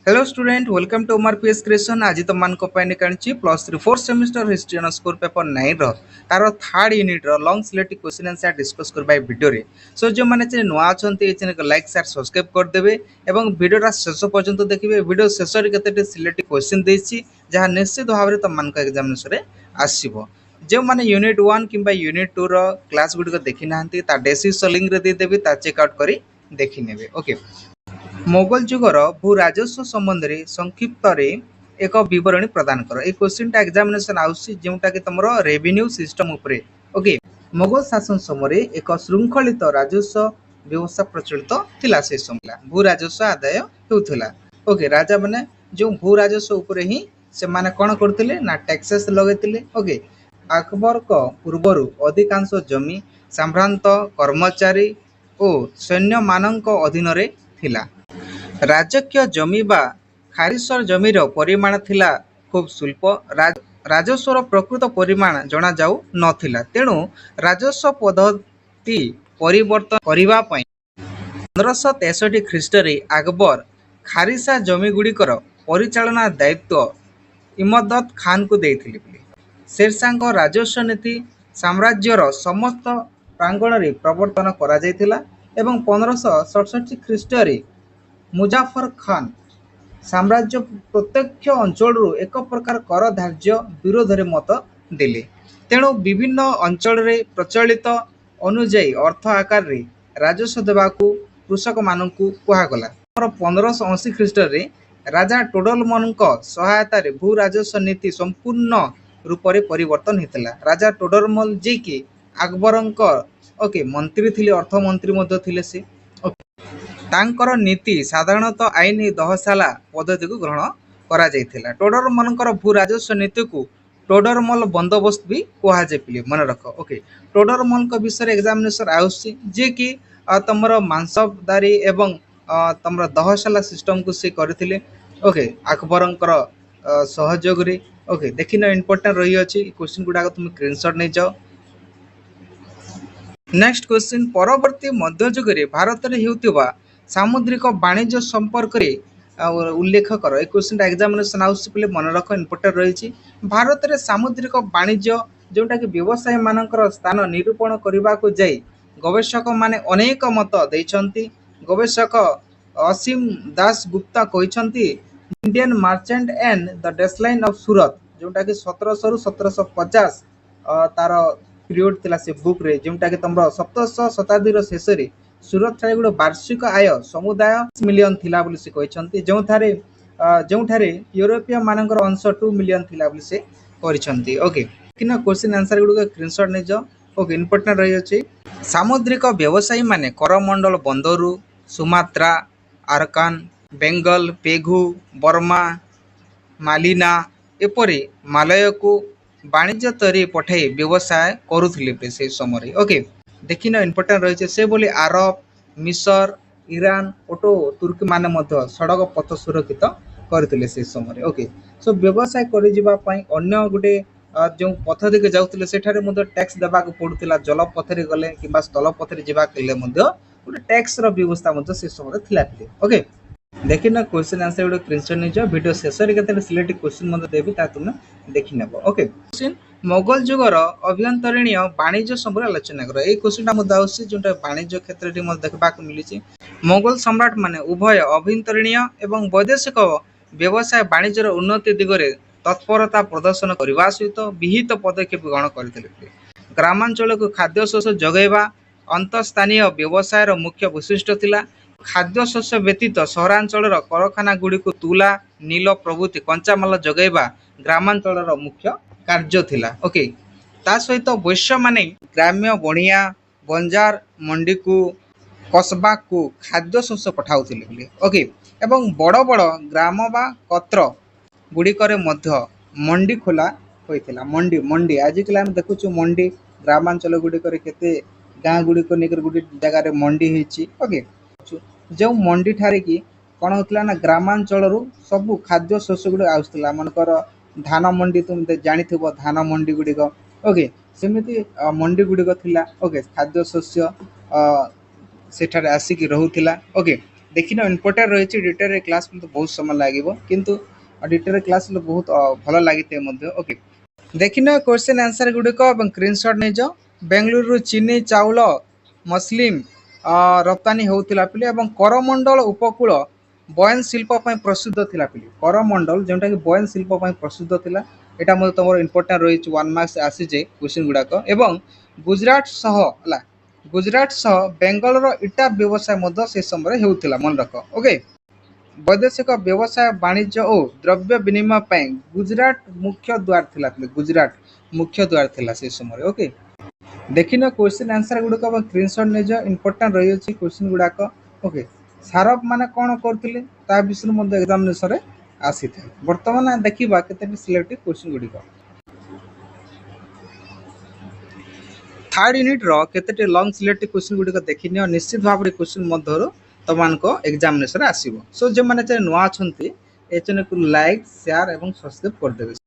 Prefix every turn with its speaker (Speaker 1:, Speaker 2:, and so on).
Speaker 1: Hello student welcome to ओमर PS creation आज तुम मान काणी प्लस 3 फोर्थ सेमिस्टर हिस्ट्री ऑन स्कोर पेपर 9 रो तार थर्ड यूनिट रो long selective question answer discuss करबा ए वीडियो रे सो जो माने चैनल नुआ अछंती ए चैनल को लाइक शेयर सब्सक्राइब कर देबे एवं वीडियोटा शेष पर्यंत देखिबे वीडियो शेष रे केते सिलेक्टिव क्वेश्चन देछि जहा निश्चित भाव रे तुम मान को एग्जामिनेशन रे आसीबो जो माने यूनिट 1 किबा यूनिट 2 रो क्लास गुडी को देखि नाहंती ता डेस्क्रिप्शन लिंक रे दे देबी ता चेक आउट करी देखि नेबे ओके। मोगल जुगर भू राजस्व संबंध में संक्षिप्त एक विवरणी प्रदान कर ए क्वेश्चन टा एग्जामिनेशन आउसी जोटा कि तुम रेवेन्यू सिस्टम उपरे ओके। मोगल शासन समय एक श्रृंखलित राजस्व व्यवस्था प्रचलित थिला से समय भू राजस्व आदाय होउथिला ओके। राजा माने जो भू राजस्व उपरे ही से माने कोन करथिले ना टैक्सेस लगेथिले ओके। अकबर को पूर्वरु अधिकांश जमी संभ्रांत कर्मचारी और सैन्य मानक अधीन रे थिला। राजकीय जमी बा खारिसर जमीर परिमाण थिला खूब स्वल्प राजस्वर प्रकृत परिमाण जना जाऊ नथिला तेणु राजस्व पद्धति परिवर्तन करिबा पई 1563 ख्रीष्टरे अकबर खारिसा जमी गुड़िकर परिचालना दायित्व इमदत खान को देथिले। शेरशाह राजस्व नीति साम्राज्यर समस्त प्रांगण में प्रवर्तन करा जायतिला एवं 1567 ख्रीष्टरे मुजाफर खान साम्राज्य प्रत्यक्ष अंचल एक प्रकार कर धार्य विरोध में मत देले तेणु विभिन्न अंचल रे प्रचलित अनुजाई अर्थ आकार रे राजस्व देवाकू कृषक मानकू कुहागला। 1580 ख्रीष्टरे राजा टोडरमल सहायता रे भू राजस्व नीति संपूर्ण रूप से परिवर्तन होता। राजा टोडरमल जे कि अकबरंक ओके मंत्री थिले अर्थमंत्री मध्य थिले से तांकर नीति साधारणतः आईन दहशाला पद्धति को ग्रहण करा जायथिला। टोडरमलकर भू राजस्व नीति को टोडरमल बंदोबस्त भी कहा जाय मन रख ओके। टोडरमल को विषय एग्जामिनेशन आउसी जे कि तमरो मांसदारी एवं तमरो दहशाला सिस्टम को से करथिले ओके अकबरंकर सहयोग रे ओके। देखिन इंपोर्टेंट रही अछि क्वेश्चन गुडा तुम स्क्रीनशॉट नै जाओ। नेक्स्ट क्वेश्चन परवर्ती मध्ययुग रे भारत रे हेउतिबा सामुद्रिक वाणिज्य संपर्क रे उल्लेख कर ए क्वेश्चन एग्जामिनेशन आउस पले मन रख इंपोर्टेंट रही। भारत रे सामुद्रिक वाणिज्य जोटा कि व्यवसाय मानकर स्थान निरूपण करबा को जाई गवेषक माने अनेक मत दैछंती। गवेषक असीम दास गुप्ता कहिछंती Indian merchant and the decline of Surat जोटा कि 1700 रु 1750 तार पीरियड थिला से बुक रे जोटा कि तमरो 1700 शताब्दी रो शेष रे सूरत ठारे गुड वार्षिक आय समुदाय मिलियन थिला बोली से कहिछंती जोठारे यूरोपीय मानकर अंश 2 मिलियन थिला बोली से करिछंती ओके। किना क्वेश्चन आंसर गुड स्क्रीनशॉट नै जो ओके इंपोर्टेंट रही अछि। सामुद्रिक व्यवसायी माने Coromandel बंदरु Sumatra Arakan Bengal पेघु Burma मालिना एपरी मालय को वाणिज्य तरी पठाई व्यवसाय करुथिले से समय ओके। देखिन इंपोर्टेंट रही से बोली अरब मिसर ईरान ओटो तुर्की माने मध्य सड़क पथ सुरक्षित करथिले से समय ओके। सो व्यवसाय करि जिबा पई अन्य गुटे जो पथ दिके जाउथिले सेठारे मध्य टैक्स देबा को पडुथिला जल पथरे गले किबा स्थल पथरे जिबा केले मध्य गुटे टैक्स रो व्यवस्था मध्य से समय थिला ओके। देखिन क्वेश्चन आंसर गुटे स्क्रीनशॉट नै जो वीडियो शेष रे केते सिलेक्ट क्वेश्चन मध्य देबी ता तुम देखि नेबो ओके। क्वेश्चन मोगल जुगर अभ्यंतरीण वाणिज्य संबंध आलोचना कर ए क्वेश्चन मुद्दा आउसी जोटा वाणिज्य क्षेत्र रे मध्य देखबा को मिलिछि। मोगल सम्राट माने उभय अभ्यंतरीण एवं वैदेशिक व्यवसाय वाणिज्य उन्नति दिगरे तत्परता प्रदर्शन करने सहित विहित पदक्षेप ग्रहण करथिले। ग्रामांचल को खाद्य शस्य जगैबा अंतस्थानीय व्यवसायर मुख्य वैशिष्ट्य थिला। खाद्य शस्य व्यतीत सहरांचल कारखाना गुड़ी को तुला नील प्रभृति कंचामाल जगैबा ग्रामांचल मुख्य कार्य थिला ओके। ता सहित वैश्य माने ग्राम्य बणिया बंजार मंडी को कस्बा को खाद्य शस्य पठाउथिले ओके। एवं बड़ बड़ ग्राम बा कत्र गुड़िकर मध्य मंडी खोला होइथिला। मंडी मंडी आजिकल हम देखुछु मंडी ग्रामांचल गुड़िकर केते गाँ गुड़िक निकर गुडी जगह रे मंडी होइछि ओके। जो मंडी ठारे की कौन होता ना ग्रामांचल सब खाद्य शस्य गुड़ आसला मनकर धान मंडी तुम जानी धान मंडी गुड़िक ओके सेमती मंडी गुड़िक थिला ओके। खाद्य शस्य सेठारे आसिक रहुथिला ओके। देखिन इम्पोर्टेंट रही डिटेल क्लास बहुत समय लगे किंतु डिटेल क्लास बहुत भल लगी ओके देखिन क्वेश्चन आंसर गुड़िक स्क्रीनशॉट नहीं जाओ बेंगलुरु चीनी चाउल मसलिम रप्तानी होता पिले करमंडल उपकूल बयन शिल्प प्रसिद्ध थिला पिले करमंडल जोटा कि बयन शिल्प प्रसिद्ध थिला एटा मतलब तुम इम्पोर्टेंट रही 1 मार्क्स आसीजे क्वेश्चन गुड़ाक एवं गुजरात सह है गुजरात सह बेंगल इटा व्यवसाय से समय होता मन रख ओके वैदेशिक व्यवसाय वाणिज्य और द्रव्य विनिमय ପାଇଁ गुजरात मुख्य द्वार थिला गुजरात मुख्य द्वार थिला से समय ओके देखिन क्वेश्चन आंसर गुड़ाक स्क्रीनशॉट नहीं जाओ इम्पोर्टेंट रही है क्वेश्चन गुड़ाक ओके सारप माने कौन करथिले ता विषय मध्ये एग्जामिनेशन रे आसी थे वर्तमान देखिबा केते सिलेक्टिव क्वेश्चन गुड़िक थर्ड यूनिट रो केते लॉन्ग सिलेक्टिव क्वेश्चन गुड़िक देखिनियो निश्चित भाव रे क्वेश्चन मध्यरो तमानको एग्जामिनेशन आसीबो सो जे माने नुआ छंती ए चैनल को लाइक शेयर एवं सब्सक्राइब कर देबे।